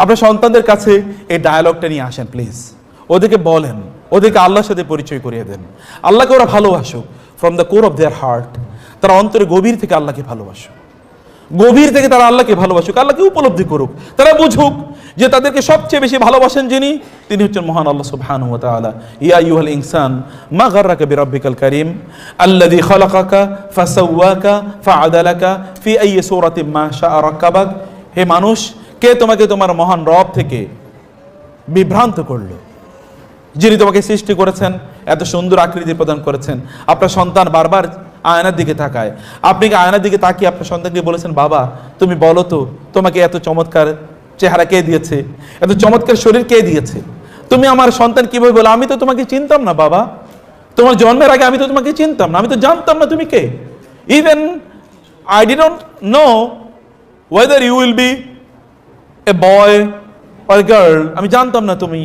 আপনার সন্তানদের কাছে এই ডায়ালগটা নিয়ে আসেন প্লিজ, ওদেরকে বলেন, ওদেরকে আল্লাহর সাথে পরিচয় করিয়ে দেন। আল্লাহকে ওরা ভালোবাসুক from the core of their heart, তারা অন্তরে গভীর থেকে আল্লাহকে ভালোবাসুক, গভীর থেকে তারা আল্লাহকে ভালোবাসুক, আল্লাহকে উপলব্ধি করুক, তারা বুঝুক যে তাদেরকে সবচেয়ে বেশি ভালোবাসেন যিনি, তিনি হচ্ছেন মহান আল্লাহ সুবহানাহু ওয়া তাআলা। ইয়া আইয়ুহাল ইনসান মা গাররাকা বিরাব্বিকাল কারীম আল্লাযী খালাকাকা ফাসাওয়াকা ফাআদালাকা ফি আইয়ি সূরাতিন মা শাআ রাক্কাবাক। হে মানুষ, কে তোমাকে তোমার মহান রব থেকে বিভ্রান্ত করলো, যিনি তোমাকে সৃষ্টি করেছেন, এত সুন্দর আকৃতি প্রদান করেছেন। আপনার সন্তান বারবার আয়নার দিকে তাকায়, আপনি কি আয়নার দিকে তাকিয়ে আপনার সন্তানকে বলেছেন, বাবা তুমি বলো তো তোমাকে এত চমৎকার চেহারা কে দিয়েছে, এত চমৎকার শরীর কে দিয়েছে? তুমি আমার সন্তান কিভাবে বলো, আমি তো তোমাকে চিনতাম না বাবা, তোমার জন্মের আগে আমি তো তোমাকে চিনতাম না, আমি তো জানতাম না তুমি কে। Even I didn't know whether you will be a boy or girl, আমি জানতাম না তুমি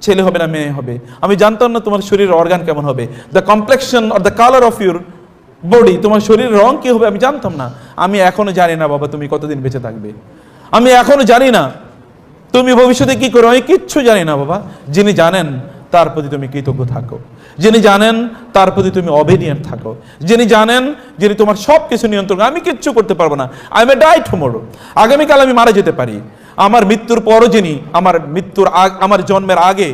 ছেলে হবে না মেয়ে হবে, আমি জানতাম না তোমার শরীরের অর্গান কেমন হবে, the complexion or the colour of your body, তোমার শরীরের রং কি হবে আমি জানতাম না। আমি এখনো জানি না বাবা তুমি কতদিন বেঁচে থাকবে, আমি এখনো জানি না তুমি ভবিষ্যতে কি করো, আমি কিচ্ছু জানি না বাবা। যিনি জানেন তার প্রতি তুমি কৃতজ্ঞ থাকো, যিনি জানেন তার প্রতি তুমি অবেডিয়েন্ট থাকো, যিনি জানেন, যিনি তোমার সব কিছু নিয়ন্ত্রণ। আমি কিচ্ছু করতে পারবো না, আই মে ডাই টুমরো, আগামীকাল আমি মারা যেতে পারি। আমার মৃত্যুর পরও যিনি, আমার জন্মের আগে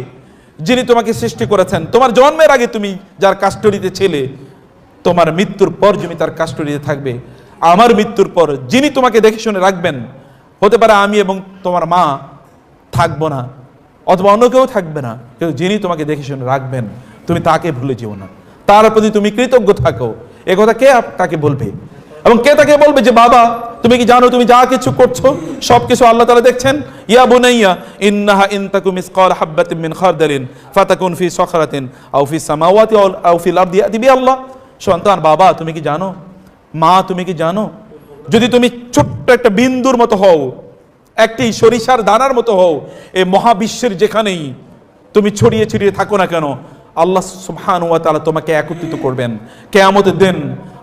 যিনি তোমাকে সৃষ্টি করেছেন, তোমার জন্মের আগে তুমি যার কাস্টডিতে ছিলে, তোমার মৃত্যুর পর তুমি তার কাস্টডিতে থাকবে। আমার মৃত্যুর পর যিনি তোমাকে দেখে শুনে রাখবেন, হতে পারে আমি এবং তোমার মা থাকবো না, অথবা অন্য কেউ থাকবে না, কিন্তু যিনি তোমাকে দেখে শুনে রাখবেন তুমি তাকে ভুলে যেও না, তার প্রতি তুমি কৃতজ্ঞ থাকো। এ কথা কে তাকে বলবে? এবং কে তাকে বলবে যে বাবা তুমি কি জানো তুমি যা কিছু করছো সবকিছু আল্লাহ তাআলা দেখছেন? ইয়া বুনাইয়া ইন্নাহা ইন তাকুম মিসকাল হাববাতিন মিন খারদালিন ফাতাকুন ফি সাখরাতিন আও ফিস সামাওয়াতি আও ফিল আরদি ইয়াতি বিআল্লাহ। সন্তান, বাবা তুমি কি জানো, মা তুমি কি জানো, যদি তুমি ছোট্ট একটা বিন্দুর মতো হও, একটি সরিষার দানার মতো হও, এই মহাবিশ্বের যেখানেই তুমি ছড়িয়ে ছিটিয়ে থাকো না কেন, আল্লাহ সুবহানাহু ওয়া তাআলা তোমাকে একত্রিত করবেন কিয়ামতের দিন।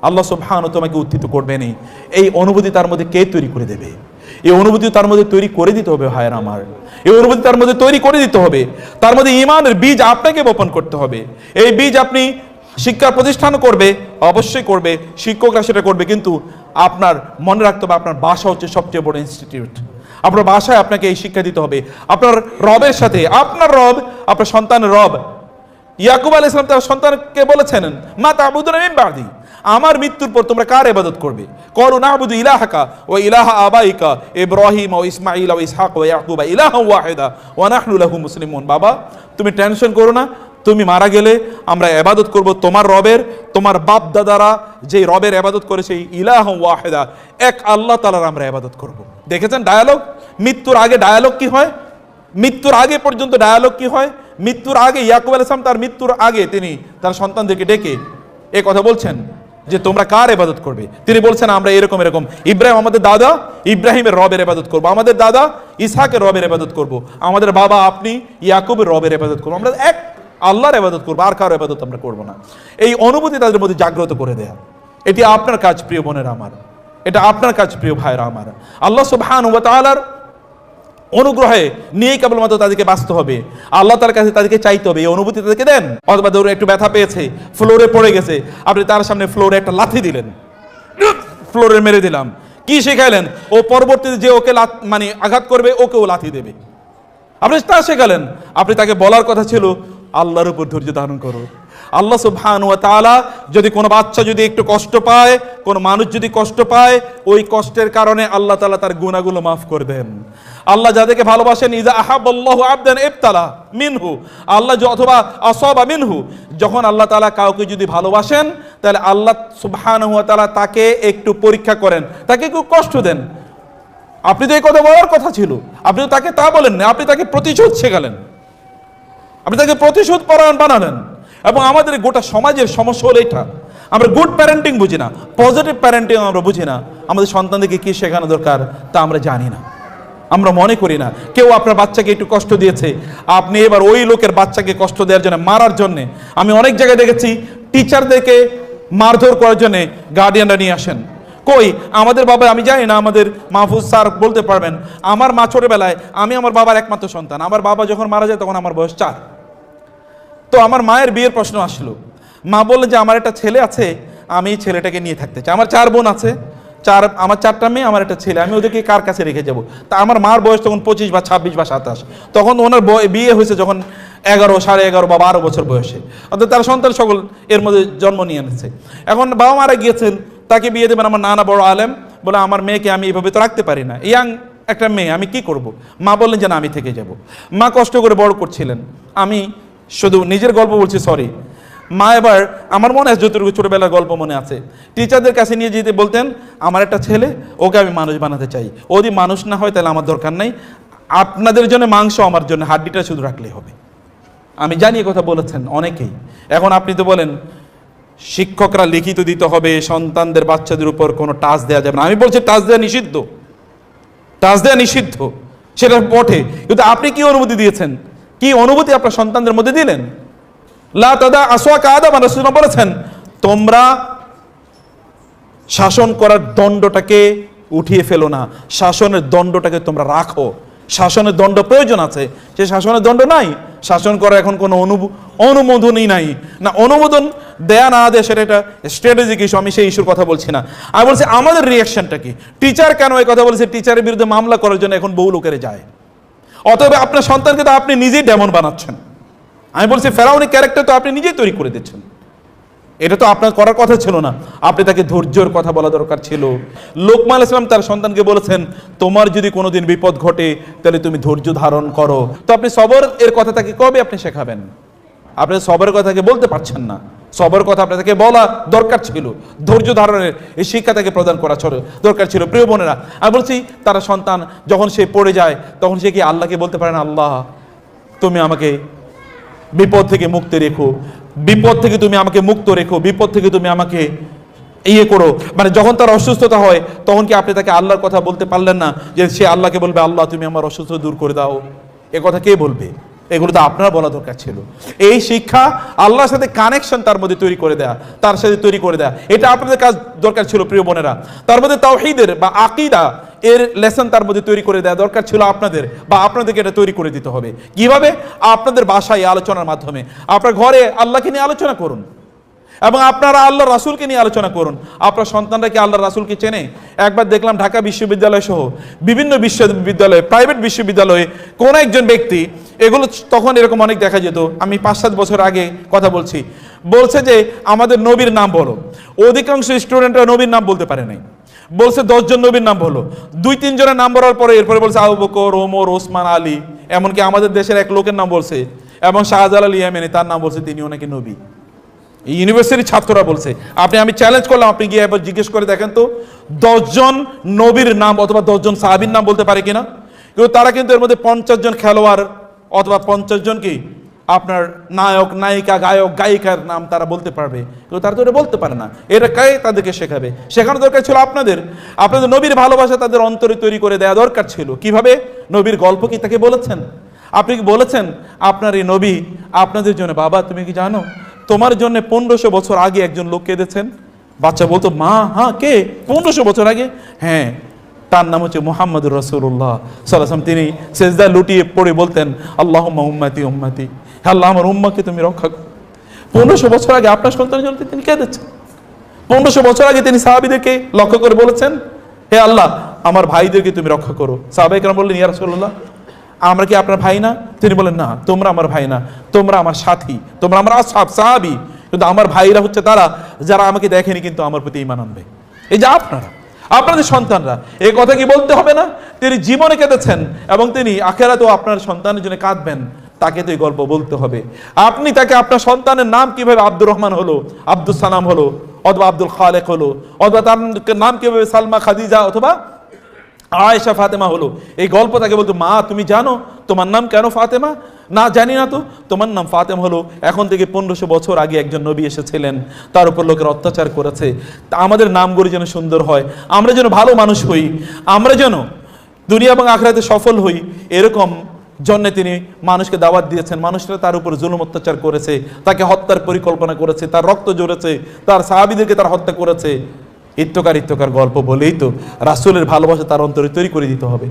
আল্লাহ সুবহানাহু তোমাকে উত্থিত করবেনই। এই অনুভূতি তার মধ্যে কে তৈরি করে দেবে? এই অনুভূতি তার মধ্যে তৈরি করে দিতে হবে ভাইয়ের আমার, এই অনুভূতি তার মধ্যে তৈরি করে দিতে হবে। তার মধ্যে ঈমানের বীজ আপনাকে বপন করতে হবে। এই বীজ আপনি শিক্ষা প্রতিষ্ঠান করবে, অবশ্যই করবে, শিক্ষকরা সেটা করবে, কিন্তু আপনার মনে রাখতে হবে আপনার বাসা হচ্ছে সবচেয়ে বড় ইনস্টিটিউট। আপনার বাসায় আপনাকে এই শিক্ষা দিতে হবে। আপনার রবের সাথে, আপনার রব আপনার সন্তানের রব। ইয়াকুব আলাইহিস সালাম তার সন্তানকে বলেছেন, মা তা'বুদুনা মিন বা'দি, আমার মৃত্যুর পর তোমরা কার ইবাদত করবে? ক্বালু না'বুদু ইলাহাকা ওয়া ইলাহা আবাইকা ইব্রাহিম ওয়া ইসমাঈল ওয়া ইসহাক ওয়া ইয়াকুব ইলাহান ওয়াহিদা ওয়া নাহনু লাহু মুসলিমুন। বাবা তুমি টেনশন করো না, তুমি মারা গেলে আমরা ইবাদত করব তোমার রবের, তোমার বাপ দাদারা যে রবের ইবাদত করে সেই ইলাহান ওয়াহিদা, এক আল্লাহ তাআলার আমরা ইবাদত করব। দেখেছেন ডায়ালগ? মৃত্যুর আগে ডায়ালগ কি হয়, মৃত্যুর আগে পর্যন্ত ডায়ালগ কি হয়। মৃত্যুর আগে ইয়াকুব আলাইহিস সালাম তার মৃত্যুর আগে তিনি তার সন্তানদেরকে ডেকে এই কথা বলছেন যে তোমরা কার ইবাদত করবে? তিনি বলছেন আমরা এরকম এরকম, ইব্রাহিম আমাদের দাদা ইব্রাহিমের রবের ইবাদত করব, আমাদের দাদা ইসহাকের রবের ইবাদত করব, আমাদের বাবা আপনি ইয়াকুবের রবের ইবাদত করব, আমরা এক আল্লাহর ইবাদত করব, আর কারো ইবাদত আমরা করব না। এই অনুভূতি তাদের মধ্যে জাগ্রত করে দেয়া, এটি আপনার কাজ প্রিয় বোনেরা আমার, এটা আপনার কাজ প্রিয় ভাইরা আমার। আল্লাহ সুবহানাহু ওয়া তাআলার অনুগ্রহে নিয়ে কেবলমাত্র তাদেরকে বাঁচতে হবে, আল্লাহ তার কাছে তাদেরকে চাইতে হবে, এই অনুভূতি তাদেরকে দেন। অথবা ধরুন একটু ব্যথা পেয়েছে, ফ্লোরে পড়ে গেছে, আপনি তার সামনে ফ্লোরে একটা লাথি দিলেন, ফ্লোরে মেরে দিলাম, কি শেখালেন? ও পরবর্তীতে যে ওকে মানে আঘাত করবে ওকেও লাথি দেবে, আপনি তা শেখালেন। আপনি তাকে বলার কথা ছিল আল্লাহর উপর ধৈর্য ধারণ করো। আল্লাহ সুবহানাহু ওয়া তাআলা যদি কোনো বাচ্চা যদি একটু কষ্ট পায়, কোনো মানুষ যদি কষ্ট পায়, ওই কষ্টের কারণে আল্লাহ তাআলা তার গুনাহগুলো মাফ করে দেন। আল্লাহ যাদেরকে ভালোবাসেন, ইযা আহাব্বাল্লাহু আবদান ইবতালা মিনহু, আল্লাহ অথবা আসাবা মিনহু, যখন আল্লাহ তাআলা কাউকে যদি ভালোবাসেন তাহলে আল্লাহ সুবহানাহু ওয়া তাআলা তাকে একটু পরীক্ষা করেন, তাকে একটু কষ্ট দেন। আপনি তো এই কথা বলার কথা ছিল, আপনি তো তাকে তা বলেন না, আপনি তাকে প্রতিশোধ শেখালেন, আপনি তাকে প্রতিশোধ পরায়ণ বানালেন। এবং আমাদের গোটা সমাজের সমস্যা হলো এটা, আমরা গুড প্যারেন্টিং বুঝি না, পজিটিভ প্যারেন্টিং আমরা বুঝি না, আমাদের সন্তানদেরকে কি শেখানো দরকার তা আমরা জানি না, আমরা মনে করি না। কেউ আপনার বাচ্চাকে একটু কষ্ট দিয়েছে, আপনি এবার ওই লোকের বাচ্চাকে কষ্ট দেওয়ার জন্য, মারার জন্য, আমি অনেক জায়গায় দেখেছি টিচারদেরকে মারধর করার জন্য গার্ডিয়ানরা নিয়ে আসেন, কই আমাদের বাবা, আমি জানি না, আমাদের মাহফুজ স্যার বলতে পারবেন। আমার মা ছোটবেলায়, আমি আমার বাবার একমাত্র সন্তান, আমার বাবা যখন মারা যায় তখন আমার বয়স 4। তো আমার মায়ের বিয়ের প্রশ্ন আসলো, মা বললেন যে আমার একটা ছেলে আছে, আমি ছেলেটাকে নিয়ে থাকতে চাই। আমার 4 বোন আছে, আমার 4টা মেয়ে, আমার একটা ছেলে, আমি ওদেরকে কার কাছে রেখে যাব? তা আমার মার বয়স তখন 25 বা 26 বা 27, তখন ওনার বিয়ে হয়েছে যখন 11, 11.5 বা 12 বছর বয়সে, অর্থাৎ তার সন্তান সকল এর মধ্যে জন্ম নিয়ে এনেছে। এখন বাবা মারা গিয়েছেন, তাকে বিয়ে দেবেন, আমার নানা বড় আলেম, বলে আমার মেয়েকে আমি এভাবে তো রাখতে পারি না, ইয়াং একটা মেয়ে, আমি কি করব? মা বললেন যে না, আমি থেকে যাব। মা কষ্ট করে বড় করছিলেন, আমি শুধু নিজের গল্প বলছি, সরি। মা এবার, আমার মনে আছে যতটুকু ছোটবেলার গল্প মনে আছে, টিচারদের কাছে নিয়ে যেতে বলতেন, আমার একটা ছেলে, ওকে আমি মানুষ বানাতে চাই, ও যদি মানুষ না হয় তাহলে আমার দরকার নাই, আপনাদের জন্য মাংস, আমার জন্য হাড্ডিটা শুধু রাখলেই হবে। আমি জানি এ কথা বলেছেন অনেকেই। এখন আপনি তো বলেন শিক্ষকরা লিখিত দিতে হবে, সন্তানদের বাচ্চাদের উপর কোনো টাচ দেওয়া যাবে না। আমি বলছি টাচ দেওয়া নিষিদ্ধ, টাচ দেওয়া নিষিদ্ধ, সেটা বটে, কিন্তু আপনি কি অনুমতি দিয়েছেন? কি অনুমতি আপনার সন্তানদের মধ্যে দিলেন? লা তাদা আসওয়াকা আদাম, রাসূলুল্লাহ বলেছেন তোমরা শাসন করার দণ্ডটাকে উঠিয়ে ফেলো না, শাসনের দণ্ডটাকে তোমরা রাখো। শাসনের দণ্ড প্রয়োজন আছে, সে শাসনের দণ্ড নাই, শাসন করার এখন কোনো অনুমোদনই নাই না। অনুমোদন দেয়া না দেয় সেটা একটা স্ট্র্যাটেজিক ইস্যু, আমি সেই ইস্যুর কথা বলছি না। আমি বলছি আমাদের রিয়াকশনটা কি। টিচার কেন এই কথা বলেছে? টিচারের বিরুদ্ধে মামলা করার জন্য এখন বহু লোকেরা যায়। অতএব আপনার সন্তানকে তো আপনি নিজেই ডেমন বানাচ্ছেন। আমি বলছি ফেরাউনি ক্যারেক্টার তো আপনি নিজেই তৈরি করে দিচ্ছেন। এটা তো আপনার করার কথা ছিল না, আপনি তাকে ধৈর্যের কথা বলা দরকার ছিল। লোকমান আলাইহিস সালাম তার সন্তানকে বলেছেন তোমার যদি কোনোদিন বিপদ ঘটে তাহলে তুমি ধৈর্য ধারণ করো। তো আপনি সবর এর কথা তাকে কবে আপনি শেখাবেন? আপনি সবরের কথাকে বলতে পারছেন না। সবরের কথা আপনাদেরকে বলা দরকার ছিল, ধৈর্য ধারণের এই শিক্ষা তাকে প্রদান করা দরকার ছিল। প্রিয় বোনেরা, আমি বলছি তারা সন্তান যখন সে পড়ে যায় তখন সে কি আল্লাহকে বলতে পারে না, আল্লাহ তুমি আমাকে বিপদ থেকে মুক্ত রেখো, বিপদ থেকে তুমি আমাকে মুক্ত রেখো, বিপদ থেকে তুমি আমাকে ইয়ে করো। মানে যখন তার অসুস্থতা হয় তখন কি আপনি তাকে আল্লাহর কথা বলতে পারলেন না যে সে আল্লাহকে বলবে আল্লাহ তুমি আমার অসুস্থতা দূর করে দাও? এ কথা কে বলবে? এগুলো তো আপনার বলা দরকার ছিল। এই শিক্ষা আল্লাহর সাথে কানেকশন তার মধ্যে তৈরি করে দেয়া, তার সাথে তৈরি করে দেয়া, এটা আপনাদের কাজ দরকার ছিল প্রিয় বোনেরা। তার মধ্যে তাওহীদের বা আকীদা এর লেসন তার মধ্যে তৈরি করে দেওয়া দরকার ছিল আপনাদের, বা আপনাদেরকে এটা তৈরি করে দিতে হবে। কিভাবে? আপনাদের বাসায় আলোচনার মাধ্যমে। আপনার ঘরে আল্লাহকে নিয়ে আলোচনা করুন এবং আপনারা আল্লাহ রাসূলকে নিয়ে আলোচনা করুন। আপনার সন্তানরা কি আল্লাহ রাসূলকে চেনে? একবার দেখলাম ঢাকা বিশ্ববিদ্যালয় সহ বিভিন্ন বিশ্ববিদ্যালয়ে, প্রাইভেট বিশ্ববিদ্যালয়ে কোন একজন ব্যক্তি, এগুলো তখন এরকম অনেক দেখা যেত, আমি 5-7 বছর আগে কথা বলছি, বলছে যে আমাদের নবীর নাম বলো। অধিকাংশ স্টুডেন্টরা নবীর নাম বলতে পারে নাই, বলছে 10 জন নবীর নাম বলো। 2-3 জনের নাম বলার পরে এরপরে বলছে আবু বকর, ওমর, ওসমান, আলী, এমনকি আমাদের দেশের এক লোকের নাম বলছে এবং শাহজালাল ইয়ামানি, তার নাম বলছে তিনিও নাকি নবী। এই ইউনিভার্সিটির ছাত্ররা বলছে। আমি চ্যালেঞ্জ করলাম, আপনি গিয়ে একবার জিজ্ঞেস করে দেখেন তো 10 জন নবীর নাম অথবা 10 জন সাহাবীর নাম বলতে পারে কিনা। কিন্তু তারা কিন্তু এর মধ্যে 50 জন খেলোয়াড় অথবা 50 জন কি আপনার নায়ক, নায়িকা, গায়ক, গায়িকার নাম তারা বলতে পারবে, কিন্তু তারা তো এটা বলতে পারে না। এটা কে তাদেরকে শেখাবে? শেখানো দরকার ছিল আপনাদের নবীর ভালোবাসা তাদের অন্তরে তৈরি করে দেওয়া দরকার ছিল। কিভাবে? নবীর গল্প কি তাকে বলেছেন? আপনি কি বলেছেন আপনার এই নবী আপনাদের জন্য, বাবা তুমি কি জানো তোমার জন্য 1500 বছর আগে একজন লোক কেঁদেছেন? বাচ্চা বলতো মা হ্যাঁ কে? 1500 বছর আগে? হ্যাঁ, তার নাম হচ্ছে মুহাম্মদুর রাসূলুল্লাহ সাল্লাল্লাহু আলাইহি ওয়াসাল্লাম। তিনি সেজদা লুটিয়ে পড়ে বলতেন আল্লাহুম্মা উম্মতি উম্মতি, হে আল্লাহ আমার উম্মাকে তুমি রক্ষা করো। 1500 বছর আগে আপনার সন্তানের জন্য তিনি কেঁদেছেন। 1500 বছর আগে তিনি সাহাবীদেরকে লক্ষ্য করে বলেছেন হে আল্লাহ আমার ভাইদেরকে তুমি রক্ষা করো। সাহাবায়ে কেরাম বললেন ইয়া রাসূলুল্লাহ আমরা কি আপনার ভাই না? তিনি বলেন না, তোমরা আমার ভাই না, তোমরা আমার সাথী, তোমরা আমার আসহাব, সাহাবী, কিন্তু আমার ভাইরা হচ্ছে তারা যারা আমাকে দেখেনি কিন্তু আমার প্রতি ঈমান আনবে। এই যে আপনাদের সন্তানরা, এই কথা কি বলতে হবে না? তিনি জীবনে কেঁদেছেন এবং তিনি আখিরাতেও আপনার সন্তানের জন্য কাঁদবেন, তাকে তো এই গল্প বলতে হবে। আপনি তাকে আপনার সন্তানের নাম কিভাবে আব্দুর রহমান হলো, আব্দুল সালাম হলো, অথবা আব্দুল খালেক হলো, অথবা তার নাম কিভাবে সালমা, খাদিজা অথবা আয়েশা, ফাতেমা হলো, এই গল্প তাকে বলতো মা তুমি জানো তোমার নাম কেন ফাতেমা? না জানি না। তো তোমার নাম ফাতেমা হলো এখন থেকে 1500 বছর আগে একজন নবী এসেছিলেন, তার উপর লোকের অত্যাচার করেছে, তা আমাদের নামগুলি যেন সুন্দর হয়, আমরা যেন ভালো মানুষ হই, আমরা যেন দুনিয়া এবং আখিরাতে সফল হই, এরকম জন্য তিনি মানুষকে দাওয়াত দিয়েছেন। মানুষরা তার উপর জুলুম অত্যাচার করেছে, তাকে হত্যার পরিকল্পনা করেছে, তার রক্ত ঝরেছে, তার সাহাবীদেরকে তার হত্যা করেছে। ইত্যকার গল্প বলেই তো রাসূলের ভালোবাসা তার অন্তরে তৈরি করে দিতে হবে।